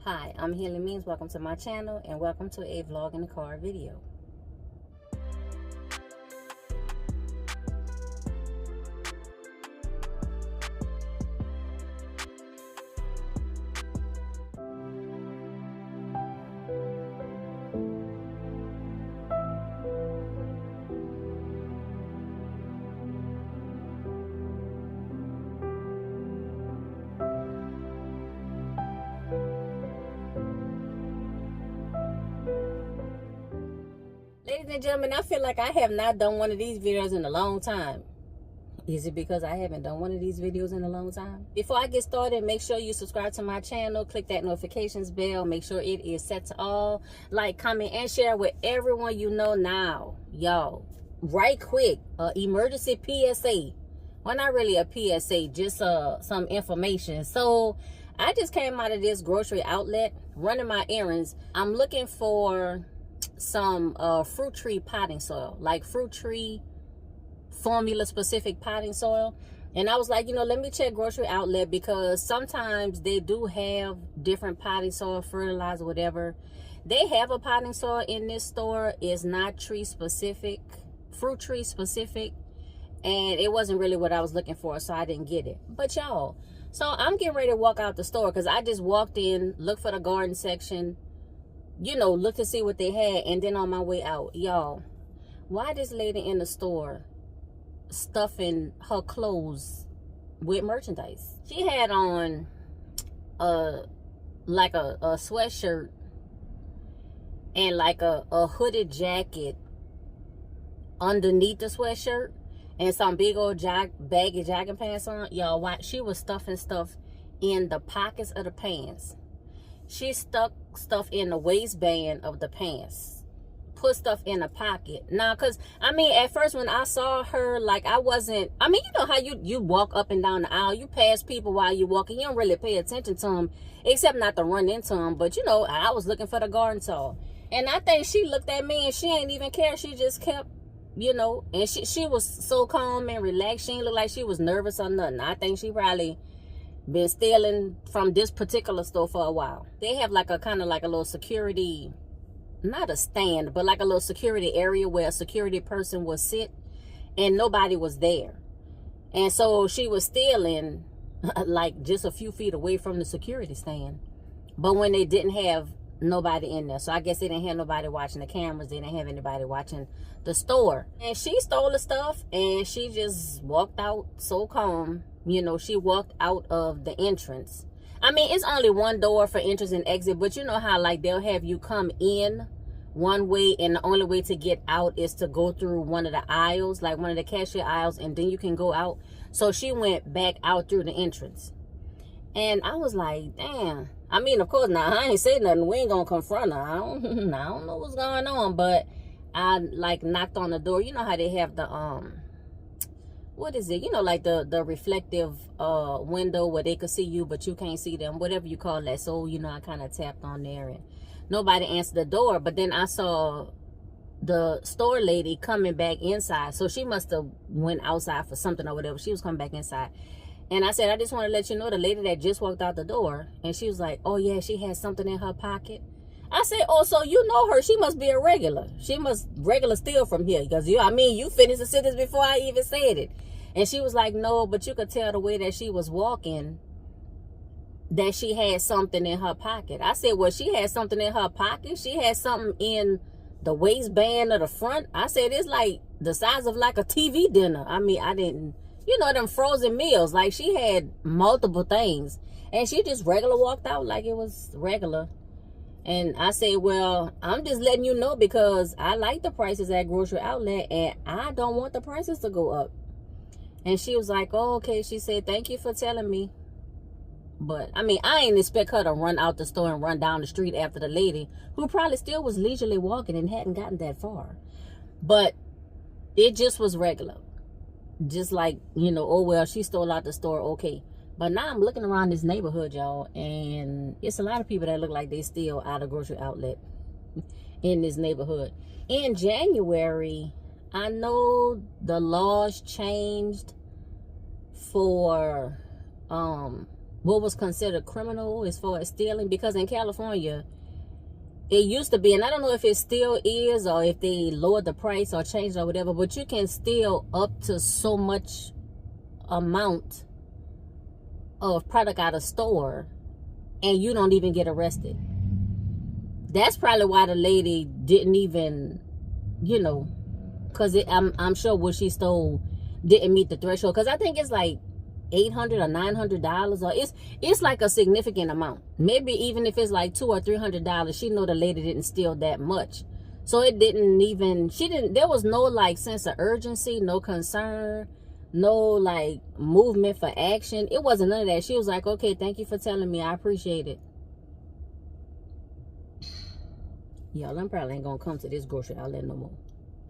Hi, I'm Healing Means. Welcome to my channel and welcome to a vlog in the car video. Ladies and gentlemen, I feel like I have not done one of these videos in a long time. Is it because I haven't done one of these videos in a long time? Before I get started, make sure you subscribe to my channel. Click that notifications bell. Make sure it is set to all. Like, comment, and share with everyone you know now. Y'all, right quick, emergency PSA. Well, not really a PSA, just some information. So, I just came out of this grocery outlet, running my errands. I'm looking for some fruit tree potting soil, like fruit tree formula specific potting soil. And I was like, let me check grocery outlet, because sometimes they do have different potting soil, fertilizer, whatever. They have a potting soil in this store. It's not tree specific, fruit tree specific, and it wasn't really what I was looking for, so I didn't get it. But y'all, so I'm getting ready to walk out the store because I just walked in, looked for the garden section, look to see what they had, and then on my way out, y'all, why this lady in the store stuffing her clothes with merchandise? She had on like a sweatshirt and like a hooded jacket underneath the sweatshirt and some big old baggy jogging pants on. Y'all, why she was stuffing stuff in the pockets of the pants. She stuck stuff in the waistband of the pants, put stuff in the pocket. Now, because at first when I saw her, like, I wasn't, you know how you walk up and down the aisle, you pass people while you're walking, you don't really pay attention to them, except not to run into them. But I was looking for the garden soil, and I think she looked at me and she ain't even care. She just kept, and she was so calm and relaxed. She didn't look like she was nervous or nothing. I think she probably been stealing from this particular store for a while. They have like a kind of like a little security, not a stand, but like a little security area where a security person would sit, and nobody was there. And so she was stealing like just a few feet away from the security stand, but when they didn't have nobody in there. So I guess they didn't have nobody watching the cameras. They didn't have anybody watching the store. And she stole the stuff and she just walked out so calm. She walked out of the entrance. It's only one door for entrance and exit, but you know how like they'll have you come in one way and the only way to get out is to go through one of the aisles, like one of the cashier aisles, and then you can go out. So she went back out through the entrance. And I was like, damn. Of course, now I ain't say nothing. We ain't gonna confront her. I don't know what's going on, but I like knocked on the door. You know how they have the what is it? Like the reflective window where they could see you, but you can't see them, whatever you call that. So, I kind of tapped on there and nobody answered the door. But then I saw the store lady coming back inside. So she must have went outside for something or whatever. She was coming back inside. And I said, I just want to let you know the lady that just walked out the door. And she was like, oh yeah, she had something in her pocket. I said, oh, so you know her. She must be a regular. She must regular steal from here. Because you finished the sentence before I even said it. And she was like, no, but you could tell the way that she was walking that she had something in her pocket. I said, well, she had something in her pocket. She had something in the waistband of the front. I said, it's like the size of like a TV dinner. I didn't, them frozen meals. Like she had multiple things. And she just regular walked out like it was regular. And I say, well, I'm just letting you know because I like the prices at grocery outlet and I don't want the prices to go up. And she was like, oh, okay. She said, thank you for telling me. But, I ain't expect her to run out the store and run down the street after the lady who probably still was leisurely walking and hadn't gotten that far. But it just was regular. Just like, oh, well, she stole out the store. Okay. But now I'm looking around this neighborhood, y'all, and it's a lot of people that look like they steal out of grocery outlet in this neighborhood. In January, I know the laws changed for what was considered criminal as far as stealing, because in California it used to be, and I don't know if it still is or if they lowered the price or changed or whatever, but you can steal up to so much amount of product out of store and you don't even get arrested. That's probably why the lady didn't even, you know, because I'm sure what she stole didn't meet the threshold, because I think it's like $800 or $900, or it's like a significant amount. Maybe even if it's like $200 or $300, she know the lady didn't steal that much. So it didn't even, there was no like sense of urgency, no concern, no like movement for action. It wasn't none of that. She was like, okay, thank you for telling me, I appreciate it. Y'all, I'm probably ain't gonna come to this grocery outlet no more.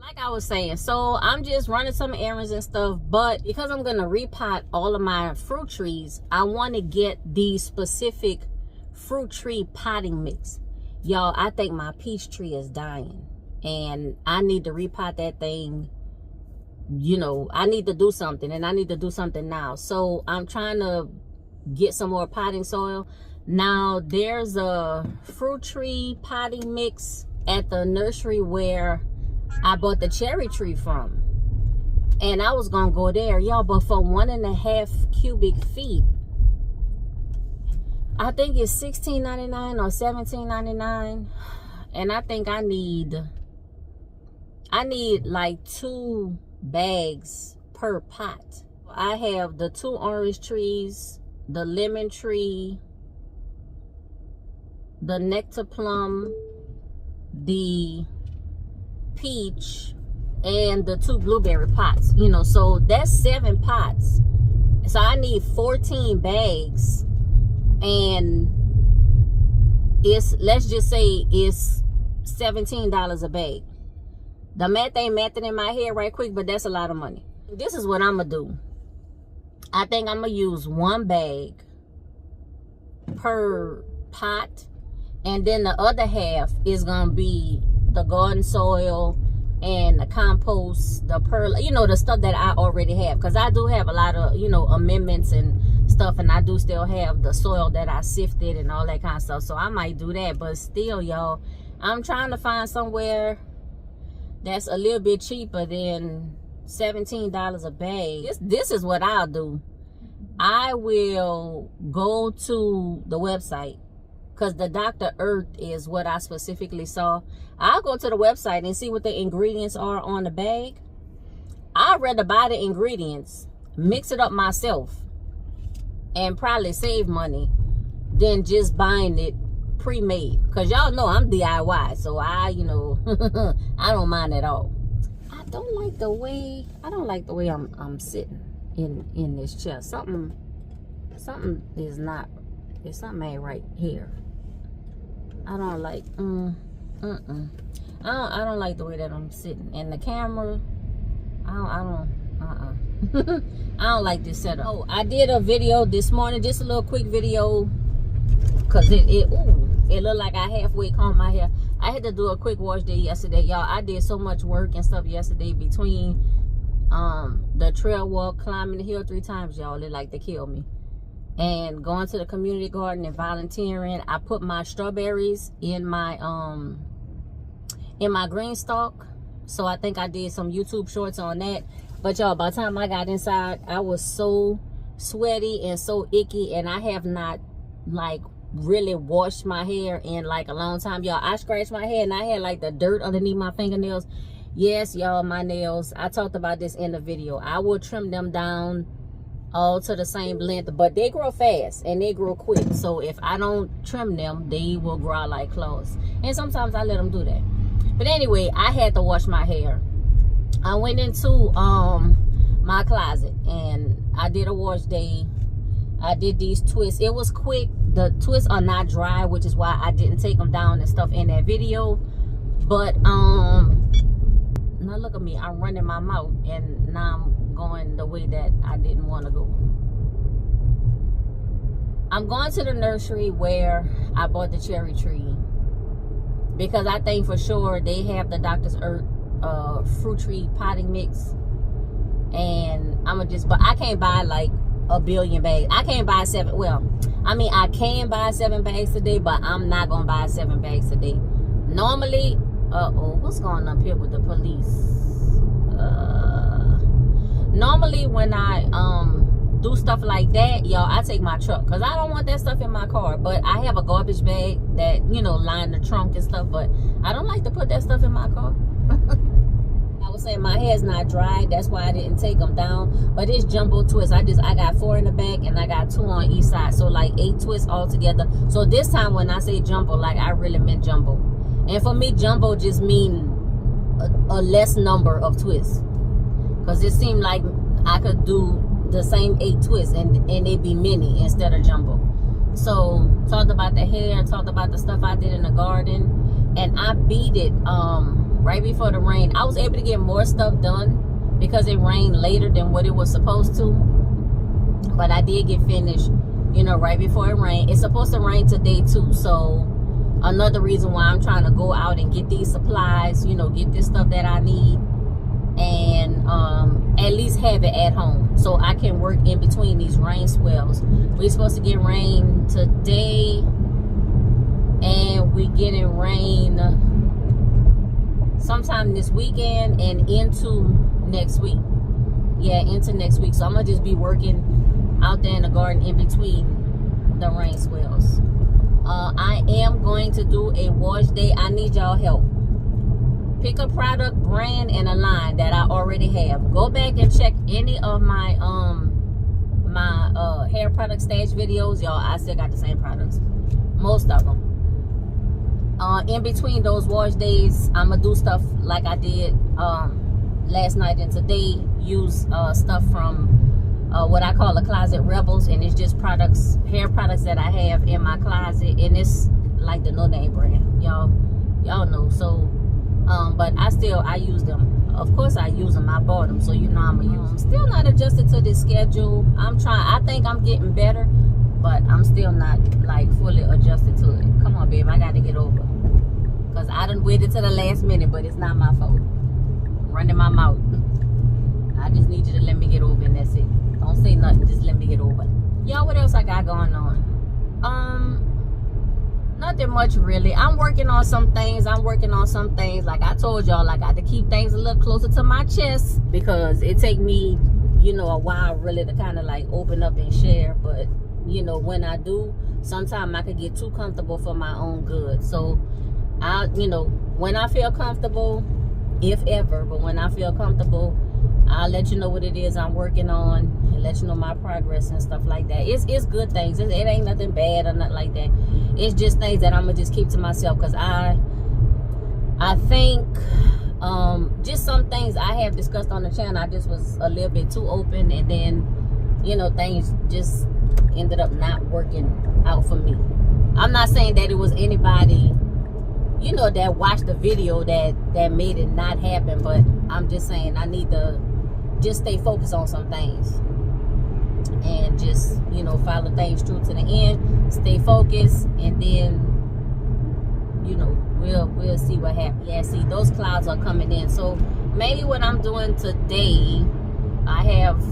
Like I was saying, so I'm just running some errands and stuff, but because I'm gonna repot all of my fruit trees, I want to get the specific fruit tree potting mix. Y'all, I think my peach tree is dying and I need to repot that thing. You know, I need to do something, and I need to do something now. So I'm trying to get some more potting soil. Now there's a fruit tree potting mix at the nursery where I bought the cherry tree from, and I was gonna go there, y'all, but for 1.5 cubic feet, I think it's $16.99 or $17.99, and I think I need like 2 bags per pot. I have the 2 orange trees, the lemon tree, the nectar plum, the peach, and the 2 blueberry pots, you know, so that's 7 pots. So I need 14 bags, and it's, let's just say it's $17 a bag. The math ain't mathing in my head right quick, but that's a lot of money. This is what I'm gonna do. I think I'm gonna use 1 bag per pot, and then the other half is gonna be the garden soil and the compost, the pearl, you know, the stuff that I already have, because I do have a lot of, you know, amendments and stuff, and I do still have the soil that I sifted and all that kind of stuff. So I might do that, but still, y'all, I'm trying to find somewhere that's a little bit cheaper than $17 a bag. This is what I'll do. I will go to the website, because the Dr. Earth is what I specifically saw. I'll go to the website and see what the ingredients are on the bag. I'd rather buy the ingredients, mix it up myself, and probably save money than just buying it pre-made. Because y'all know I'm DIY, so I, you know, I don't mind at all. I don't like the way I'm sitting in this chair. Something is not, there's something ain't right here. I don't like, I don't like the way that I'm sitting. And the camera, I don't like this setup. Oh, I did a video this morning, just a little quick video, because it looked like I halfway combed my hair. I had to do a quick wash day yesterday, y'all. I did so much work and stuff yesterday between the trail walk, climbing the hill 3 times, y'all. It like to kill me. And going to the community garden and volunteering. I put my strawberries in my green stalk. So I think I did some YouTube shorts on that. But y'all, by the time I got inside, I was so sweaty and so icky, and I have not like really washed my hair in like a long time, y'all. I scratched my hair and I had like the dirt underneath my fingernails. Yes, y'all, my nails, I talked about this in the video. I will trim them down all to the same length, but they grow fast and they grow quick. So if I don't trim them, they will grow like claws, and sometimes I let them do that. But anyway, I had to wash my hair. I went into my closet and I did a wash day. I did these twists. It was quick. The twists are not dry, which is why I didn't take them down and stuff in that video. But now look at me, I'm running my mouth, and now I'm going the way that I didn't want to go. I'm going to the nursery where I bought the cherry tree, because I think for sure they have the Dr. Earth fruit tree potting mix. And I'm gonna just, but I can't buy like a billion bags. I can't buy 7, well, I mean, I can buy 7 bags a day, but I'm not gonna buy 7 bags a day. Normally, what's going up here with the police? Normally when I do stuff like that, y'all, I take my truck, because I don't want that stuff in my car. But I have a garbage bag that, you know, line the trunk and stuff, but I don't like to put that stuff in my car. I was saying my hair's not dry, that's why I didn't take them down. But it's jumbo twists. I got 4 in the back and I got 2 on each side, so like 8 twists all together. So this time when I say jumbo, like I really meant jumbo. And for me, jumbo just mean a less number of twists, because it seemed like I could do the same 8 twists and it'd be mini instead of jumbo. So talked about the hair, talked about the stuff I did in the garden, and I beat it right before the rain. I was able to get more stuff done because it rained later than what it was supposed to, but I did get finished, you know, right before it rained. It's supposed to rain today too, so another reason why I'm trying to go out and get these supplies, you know, get this stuff that I need, and at least have it at home so I can work in between these rain swells. We're supposed to get rain today, and we getting rain sometime this weekend and into next week. Yeah, into next week. So I'm gonna just be working out there in the garden in between the rain swells. I am going to do a wash day. I need y'all help. Pick a product, brand, and a line that I already have. Go back and check any of my hair product stash videos. Y'all, I still got the same products, most of them. In between those wash days, I'm gonna do stuff like I did last night and today. Use stuff from what I call the Closet Rebels, and it's just products, hair products that I have in my closet, and it's like the no name brand, y'all know. So but I use them. Of course I use them. I bought them, so you know I'm gonna use them. Still not adjusted to this schedule. I'm trying. I think I'm getting better, but I'm still not like fully adjusted to it. Come on, babe, I got to get over, because I done waited to the last minute, but it's not my fault. I'm running my mouth. I just need you to let me get over, and that's it. Don't say nothing, just let me get over. Y'all, what else I got going on? Nothing much really. I'm working on some things. Like I told y'all, I got to keep things a little closer to my chest, because it take me, you know, a while really to kind of like open up and share. But you know, when I do, sometimes I could get too comfortable for my own good. So you know, when I feel comfortable, if ever, but when I feel comfortable, I'll let you know what it is I'm working on and let you know my progress and stuff like that. It's good things. It ain't nothing bad or nothing like that. It's just things that I'm gonna just keep to myself, because I think just some things I have discussed on the channel, I just was a little bit too open, and then, you know, things just ended up not working out for me. I'm not saying that it was anybody, you know, that watched the video that made it not happen, but I'm just saying I need to just stay focused on some things and just, you know, follow things through to the end, stay focused, and then, you know, we'll see what happens. Yeah, see, those clouds are coming in. So mainly what I'm doing today, I have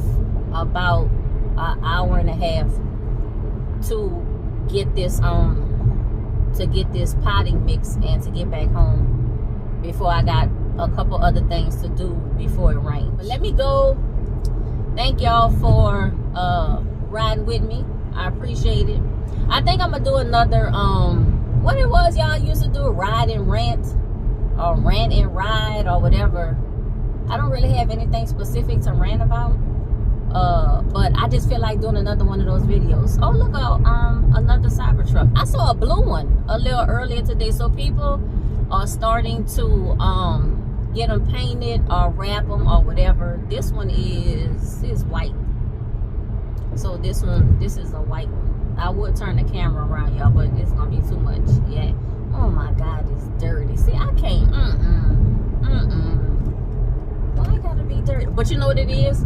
about an hour and a half to get this potting mix and to get back home before I got a couple other things to do before it rains. But let me go. Thank y'all for riding with me. I appreciate it. I think I'm gonna do another what it was y'all used to do, ride and rant, or rant and ride, or whatever. I don't really have anything specific to rant about, but I just feel like doing another one of those videos. Oh, look out, another Cybertruck. I saw a blue one a little earlier today, so people are starting to get them painted or wrap them or whatever. This one is white, so this is a white one. I would turn the camera around, y'all, but it's gonna be too much. Yeah. Oh my God, it's dirty. See, I can't. Why it gotta be dirty? But you know what it is,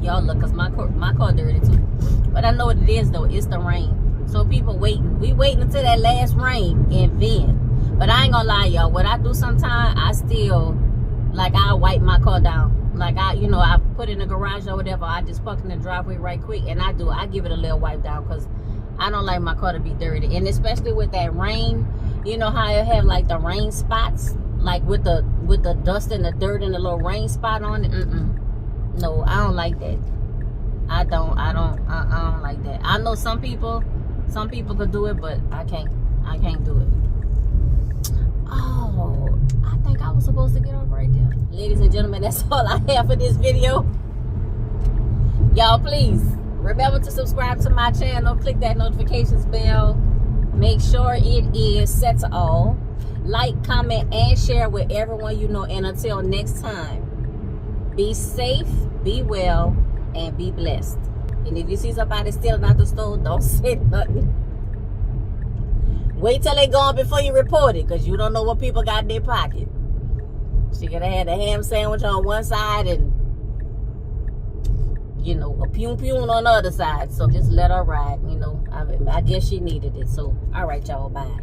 y'all. Look, cause my car dirty too. But I know what it is though. It's the rain. So people waiting. We waiting until that last rain, and then. But I ain't gonna lie, y'all. What I do sometimes, I still, like, I wipe my car down. Like, I put it in the garage or whatever. I just park in the driveway right quick, and I give it a little wipe down, because I don't like my car to be dirty. And especially with that rain, you know how it have like the rain spots, like with the dust and the dirt and the little rain spot on it. No, I don't like that. I don't like that. I know some people could do it, but I can't do it. Oh, I think I was supposed to get off right there. Ladies and gentlemen, that's all I have for this video. Y'all, please remember to subscribe to my channel. Click that notifications bell. Make sure it is set to all. Like, comment, and share with everyone you know. And until next time, be safe, be well, and be blessed. And if you see somebody stealing out the store, don't say nothing. Wait till they gone before you report it, because you don't know what people got in their pocket. She could have had a ham sandwich on one side and, you know, a pew-pew on the other side. So just let her ride, you know. I guess she needed it. So, all right, y'all, bye.